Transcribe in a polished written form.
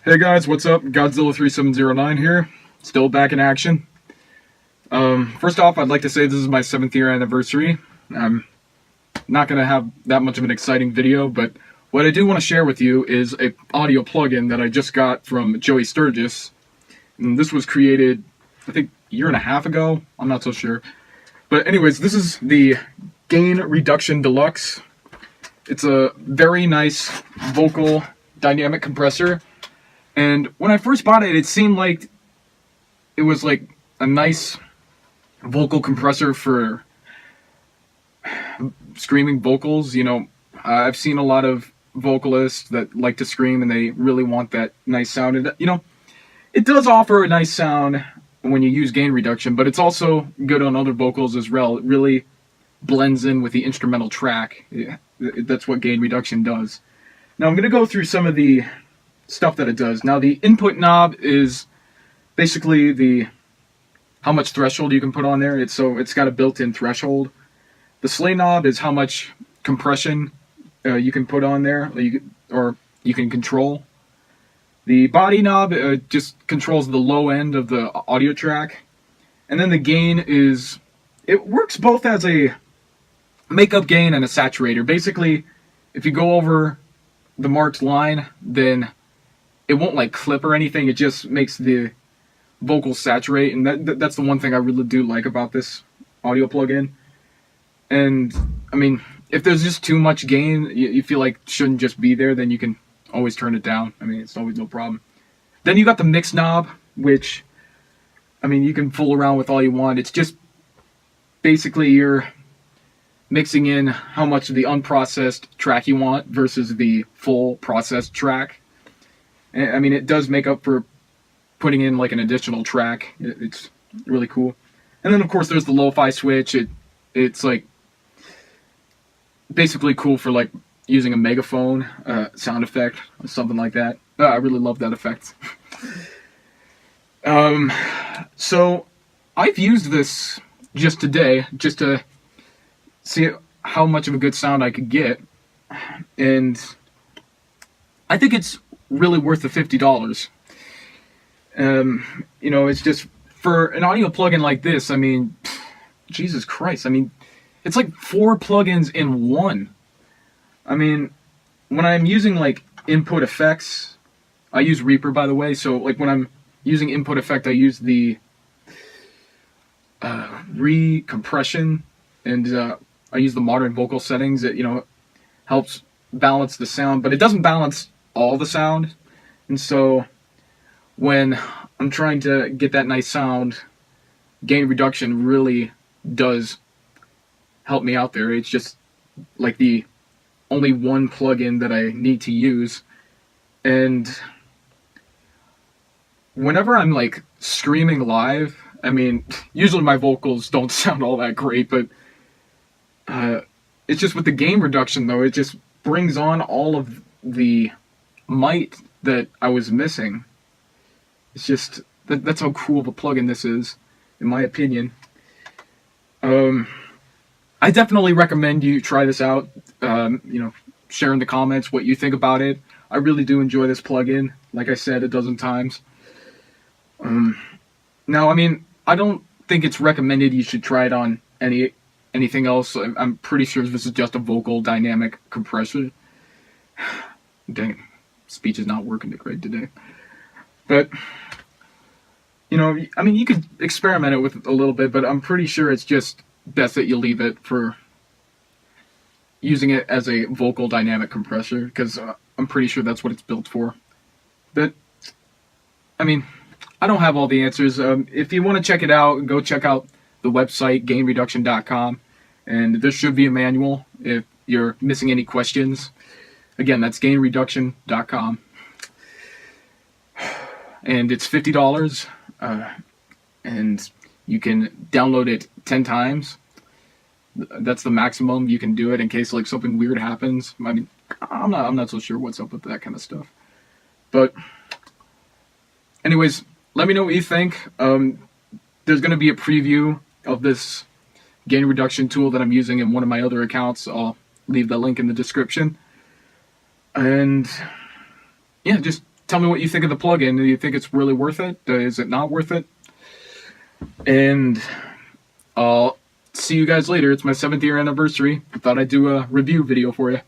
Hey guys, what's up? Godzilla3709 here, still back in action. First off, I'd like to say this is my 7th year anniversary. I'm not going to have that much of an exciting video, but what I do want to share with you is a audio plugin that I just got from Joey Sturgis. And this was created, I think, a year and a half ago. I'm not so sure. But anyways, this is the Gain Reduction Deluxe. It's a very nice vocal dynamic compressor. And when I first bought it, it seemed like it was like a nice vocal compressor for screaming vocals. You know, I've seen a lot of vocalists that like to scream and they really want that nice sound. And, you know, it does offer a nice sound when you use gain reduction, but it's also good on other vocals as well. It really blends in with the instrumental track. That's what gain reduction does. Now I'm going to go through some of the stuff that it does. Now the input knob is basically how much threshold you can put on there. It's got a built-in threshold. The slay knob is how much compression you can put on there, or you can control. The body knob just controls the low end of the audio track. And then the gain it works both as a makeup gain and a saturator. Basically, if you go over the marked line, then it won't like clip or anything. It just makes the vocals saturate, and that's the one thing I really do like about this audio plugin. And I mean, if there's just too much gain you feel like shouldn't just be there, then you can always turn it down. I mean, it's always no problem. Then you got the mix knob, which, I mean, you can fool around with all you want. It's just basically you're mixing in how much of the unprocessed track you want versus the full processed track. I mean, it does make up for putting in like an additional track. It's really cool. And then of course there's the lo-fi switch. It's like basically cool for like using a megaphone sound effect or something like that. I really love that effect. So I've used this just today just to see how much of a good sound I could get, and I think it's really worth the $50. You know, it's just for an audio plugin like this. I mean, Jesus Christ. I mean, it's like 4 plugins in one. I mean, when I'm using like input effects, I use Reaper, by the way. So like when I'm using input effect, I use the recompression, and I use the modern vocal settings that, you know, helps balance the sound, but it doesn't balance all the sound. And so when I'm trying to get that nice sound, gain reduction really does help me out there. It's just like the only one plugin that I need to use. And whenever I'm like screaming live, I mean, usually my vocals don't sound all that great, but it's just with the gain reduction though, it just brings on all of the might that I was missing. It's just that's how cool of a plugin this is, in my opinion. I definitely recommend you try this out. You know, share in the comments what you think about it. I really do enjoy this plugin, like I said a dozen times. Now, I mean, I don't think it's recommended you should try it on anything else. I'm pretty sure this is just a vocal dynamic compressor. Dang it. Speech is not working great today. But, you know, I mean, you could experiment it with a little bit, but I'm pretty sure it's just best that you leave it for using it as a vocal dynamic compressor, because I'm pretty sure that's what it's built for. But, I mean, I don't have all the answers. If you want to check it out, go check out the website, gainreduction.com, and there should be a manual if you're missing any questions. Again, that's gainreduction.com. And it's $50, and you can download it 10 times. That's the maximum you can do it in case like something weird happens. I mean, I'm not so sure what's up with that kind of stuff. But anyways, let me know what you think. There's going to be a preview of this gain reduction tool that I'm using in one of my other accounts. I'll leave the link in the description. And yeah, just tell me what you think of the plugin. Do you think it's really worth it? Is it not worth it? And I'll see you guys later. It's my 7th year anniversary. I thought I'd do a review video for you.